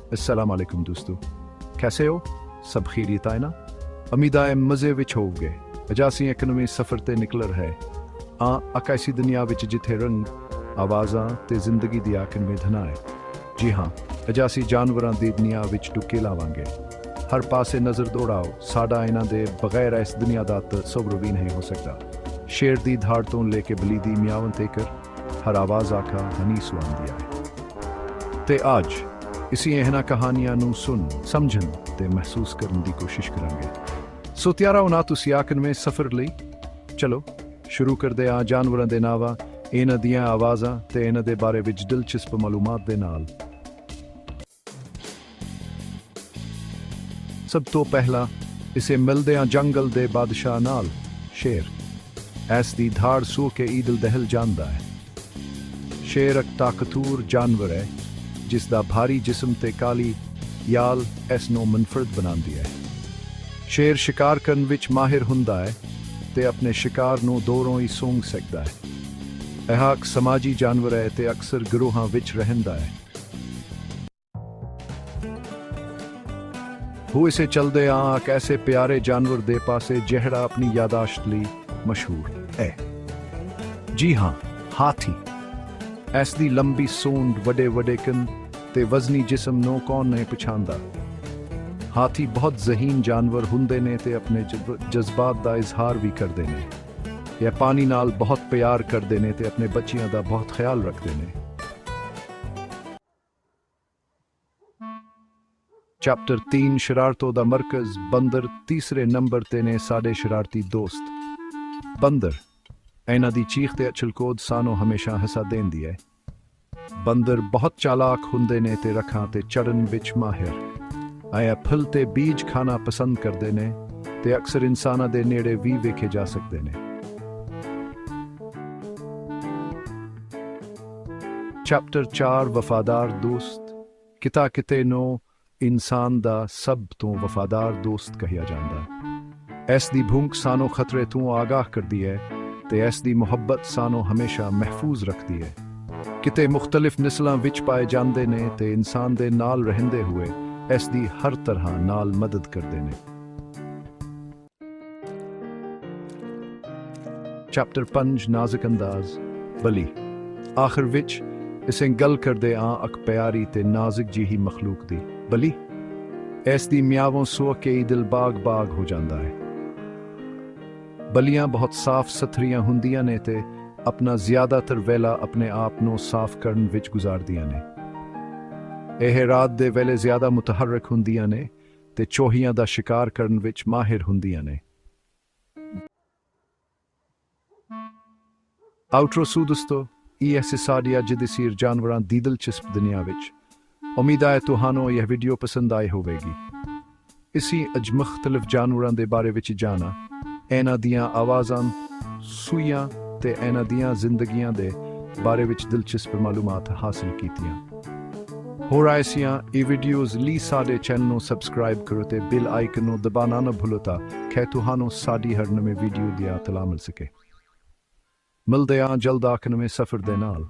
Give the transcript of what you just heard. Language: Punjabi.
अस्सलाम वालेकुम दोस्तों, कैसे हो? सब खैरियत है ना? उम्मीद है मज़े विच होवगे। अजासी एक नਵੇਂ सफ़र ते निकल रहे अक ऐसी दुनिया विच जिथे रंग आवाज़ां ते जिंदगी दी आखन में धना है। जी हाँ, अजासी जानवरां दी दुनिया विच डुके लावांगे। हर पासे नज़र दौड़ाओ, साडा इन्हां दे बगैर इस दुनिया दा तसव्वुर भी नहीं हो सकता। शेर दी धाड़ तो लेके बली दी म्यावन तेकर हर आवाज़ आखा हनी सुआन दिया है। ते आज इसी ਇਹਨਾਂ ਕਹਾਣੀਆਂ ਨੂੰ ਸੁਣ ਸਮਝਣ ਤੇ ਮਹਿਸੂਸ ਕਰਨ ਦੀ ਕੋਸ਼ਿਸ਼ ਕਰਾਂਗੇ। ਸੋ ਤਿਆਰ ਹੋ ਨਾ ਤੁਸੀਂ ਆਖਣ ਸਫ਼ਰ ਲਈ? ਚਲੋ ਸ਼ੁਰੂ ਕਰਦੇ ਹਾਂ ਜਾਨਵਰਾਂ ਦੇ ਨਾਵਾਂ, ਇਹਨਾਂ ਦੀਆਂ ਆਵਾਜ਼ਾਂ ਤੇ ਇਹਨਾਂ ਦੇ ਬਾਰੇ ਵਿੱਚ ਦਿਲਚਸਪ ਮਾਲੂਮਾਤ ਦੇ ਨਾਲ। ਸਭ ਤੋਂ ਪਹਿਲਾਂ ਇਸੇ ਮਿਲਦੇ ਹਾਂ ਜੰਗਲ ਦੇ ਬਾਦਸ਼ਾਹ ਨਾਲ, ਸ਼ੇਰ। ਇਸ ਦੀ ਧਾੜ ਸੂ ਕੇ ਈਦਲ ਦਹਿਲ ਜਾਂਦਾ ਹੈ। ਸ਼ੇਰ ਇੱਕ ਤਾਕਤਵਰ ਜਾਨਵਰ ਹੈ ਜਿਸ ਦਾ ਭਾਰੀ ਜਿਸਮ ਤੇ ਕਾਲੀ ਯਾਲ ਇਸ ਨੂੰ ਮੁਨਫਰਦ ਬਣਾਉਂਦੀ ਹੈ। ਸ਼ੇਰ ਸ਼ਿਕਾਰ ਕਰਨ ਵਿੱਚ ਮਾਹਿਰ ਹੁੰਦਾ ਹੈ ਤੇ ਆਪਣੇ ਸ਼ਿਕਾਰ ਨੂੰ ਦੂਰੋਂ ਹੀ ਸੂੰਘ ਸਕਦਾ ਹੈ। ਇਹ ਇੱਕ ਸਮਾਜੀ ਜਾਨਵਰ ਹੈ ਤੇ ਅਕਸਰ ਗਿਰੋਹਾਂ ਵਿੱਚ ਰਹਿੰਦਾ ਹੈ। ਉਹ ਇਸੇ ਚਲਦੇ ਆ ਇੱਕ ਐਸੇ ਪਿਆਰੇ ਜਾਨਵਰ ਦੇ ਪਾਸੇ ਜਿਹੜਾ ਆਪਣੀ ਯਾਦਾਸ਼ਤ ਲਈ ਮਸ਼ਹੂਰ ਹੈ। ਜੀ ਹਾਂ, ਹਾਥੀ। ਇਸ ਦੀ ਲੰਬੀ ਸੂੰਡ, ਵੱਡੇ ਵੱਡੇ ਕੰਨ ਤੇ ਵਜ਼ਨੀ ਜਿਸਮ ਨੂੰ ਕੌਣ ਨਹੀਂ ਪਛਾਣਦਾ। ਹਾਥੀ ਬਹੁਤ ਜ਼ਹੀਨ ਜਾਨਵਰ ਹੁੰਦੇ ਨੇ ਤੇ ਆਪਣੇ ਜਜ਼ਬਾਤ ਦਾ ਇਜ਼ਹਾਰ ਵੀ ਕਰਦੇ ਨੇ। ਇਹ ਪਾਣੀ ਨਾਲ ਬਹੁਤ ਪਿਆਰ ਕਰਦੇ ਨੇ ਤੇ ਆਪਣੇ ਬੱਚਿਆਂ ਦਾ ਬਹੁਤ ਖਿਆਲ ਰੱਖਦੇ ਨੇ। ਚੈਪਟਰ 3 ਸ਼ਰਾਰਤੋਂ ਦਾ ਮਰਕਜ਼। ਬੰਦਰ ਤੀਸਰੇ ਨੰਬਰ ਤੇ ਨੇ ਸਾਡੇ ਸ਼ਰਾਰਤੀ ਦੋਸਤ ਬੰਦਰ। ਇਹਨਾਂ ਦੀ ਚੀਖ ਤੇ ਅਚਲਕੋਦ ਸਾਨੂੰ ਹਮੇਸ਼ਾ ਹਸਾ ਦੇਂਦੀ ਹੈ। ਬੰਦਰ ਬਹੁਤ ਚਾਲਾਕ ਹੁੰਦੇ ਨੇ ਤੇ ਰੱਖਾਂ ਤੇ ਚੜਨ ਵਿੱਚ ਮਾਹਿਰ। ਆਇਆ ਫਲ ਤੇ ਬੀਜ ਖਾਣਾ ਪਸੰਦ ਕਰਦੇ ਨੇ ਤੇ ਅਕਸਰ ਇਨਸਾਨਾਂ ਦੇ ਨੇੜੇ ਵੀ ਵੇਖੇ ਜਾ ਸਕਦੇ ਨੇ। ਚੈਪਟਰ 4 ਵਫਾਦਾਰ ਦੋਸਤ। ਕਿਤੇ ਨੂੰ ਇਨਸਾਨ ਦਾ ਸਭ ਤੋਂ ਵਫਾਦਾਰ ਦੋਸਤ ਕਿਹਾ ਜਾਂਦਾ। ਇਸ ਦੀ ਭੂਖ ਸਾਨੂੰ ਖਤਰੇ ਤੋਂ ਆਗਾਹ ਕਰਦੀ ਹੈ ਤੇ ਇਸ ਦੀ ਮੁਹੱਬਤ ਸਾਨੂੰ ਹਮੇਸ਼ਾ ਮਹਿਫੂਜ਼ ਰੱਖਦੀ ਹੈ। ਕਿਤੇ ਮੁਖਤਲਿਫ ਨਸਲਾਂ ਵਿੱਚ ਪਾਏ ਜਾਂਦੇ ਨੇ ਤੇ ਇਨਸਾਨ ਦੇ ਨਾਲ ਰਹਿੰਦੇ ਹੋਏ ਇਸ ਦੀ ਹਰ ਤਰ੍ਹਾਂ ਨਾਲ ਮਦਦ ਕਰਦੇ ਨੇ। ਚੈਪਟਰ 5 ਨਾਜ਼ੁਕ ਅੰਦਾਜ਼। ਬਲੀ। ਆਖਰ ਵਿੱਚ ਇਸੇ ਗੱਲ ਕਰਦੇ ਆ ਇੱਕ ਪਿਆਰੀ ਤੇ ਨਾਜ਼ੁਕ ਜਿਹੀ ਮਖਲੂਕ ਦੀ, ਬਲੀ। ਇਸ ਦੀ ਮਿਆਵੋਂ ਸੁਣ ਕੇ ਦਿਲ ਬਾਗ ਹੋ ਜਾਂਦਾ ਹੈ। ਬਲੀਆਂ ਬਹੁਤ ਸਾਫ਼ ਸੁਥਰੀਆਂ ਹੁੰਦੀਆਂ ਨੇ ਤੇ ਆਪਣਾ ਜ਼ਿਆਦਾਤਰ ਵੇਲਾ ਆਪਣੇ ਆਪ ਨੂੰ ਸਾਫ਼ ਕਰਨ ਵਿੱਚ ਗੁਜ਼ਾਰਦੀਆਂ ਨੇ। ਇਹ ਰਾਤ ਦੇ ਵੇਲੇ ਜ਼ਿਆਦਾ ਮੁਤਹਰਕ ਹੁੰਦੀਆਂ ਨੇ ਤੇ ਚੋਹੀਆਂ ਦਾ ਸ਼ਿਕਾਰ ਕਰਨ ਵਿੱਚ ਮਾਹਿਰ ਹੁੰਦੀਆਂ ਨੇ। ਆਊਟਰੋ ਦੋਸਤੋ, ਇਹ ਸਾਡੀ ਅੱਜ ਦੀ ਸੀਰ ਜਾਨਵਰਾਂ ਦੀ ਦਿਲਚਸਪ ਦੁਨੀਆ ਵਿੱਚ। ਉਮੀਦ ਹੈ ਤੁਹਾਨੂੰ ਇਹ ਵੀਡੀਓ ਪਸੰਦ ਆਈ ਹੋਵੇਗੀ। ਇਸੀ ਅੱਜ ਮੁਖਤਲਿਫ ਜਾਨਵਰਾਂ ਦੇ ਬਾਰੇ ਵਿੱਚ ਜਾਣਾ, ਇਹਨਾਂ ਦੀਆਂ ਆਵਾਜ਼ਾਂ, ਸੂਈਆਂ ਤੇ ਇਹਨਾਂ ਦੀਆਂ ਜ਼ਿੰਦਗੀਆਂ ਦੇ ਬਾਰੇ ਵਿੱਚ ਦਿਲਚਸਪ ਮਾਲੂਮਾਤ ਹਾਸਲ ਕੀਤੀਆਂ। ਹੋਰ ਐਸੀਆਂ ਇਹ ਵੀਡੀਓਜ਼ ਲਈ ਸਾਡੇ ਚੈਨਲ ਨੂੰ ਸਬਸਕ੍ਰਾਈਬ ਕਰੋ ਤੇ ਬੈਲ ਆਈਕਨ ਨੂੰ ਦਬਾਉਣਾ ਨਾ ਭੁੱਲੋ ਤਾਂ ਕਿ ਤੁਹਾਨੂੰ ਸਾਡੀ ਹਰ ਨਵੀਂ ਵੀਡੀਓ ਦੀ ਇਤਲਾਹ ਮਿਲ ਸਕੇ। ਮਿਲਦੇ ਹਾਂ ਜਲਦ ਇੱਕ ਨਵੇਂ ਸਫ਼ਰ ਦੇ ਨਾਲ।